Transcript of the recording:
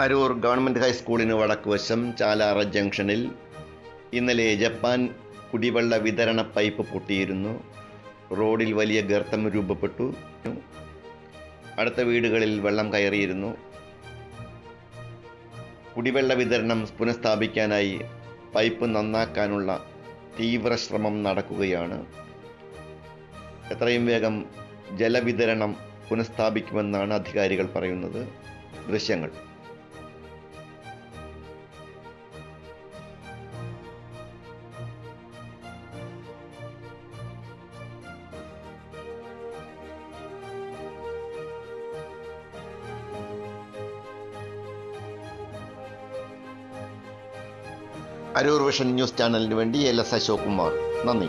Aroor government ഹൈസ്കൂളിന് വടക്കുവശം ചാലാറ ജംഗ്ഷനിൽ ഇന്നലെ Japan കുടിവെള്ള വിതരണ പൈപ്പ് പൊട്ടിയിരുന്നു. റോഡിൽ വലിയ ഗർത്തം രൂപപ്പെട്ടു. അടുത്ത വീടുകളിൽ വെള്ളം കയറിയിരുന്നു. കുടിവെള്ള വിതരണം പുനഃസ്ഥാപിക്കാനായി പൈപ്പ് നന്നാക്കാനുള്ള തീവ്ര ശ്രമം നടക്കുകയാണ്. എത്രയും വേഗം ജലവിതരണം പുനഃസ്ഥാപിക്കുമെന്നാണ് അധികാരികൾ പറയുന്നത്. ദൃശ്യങ്ങൾ. അരൂർ വിഷൻ ന്യൂസ് ചാനലിന് വേണ്ടി LS അശോക് കുമാർ. നന്ദി.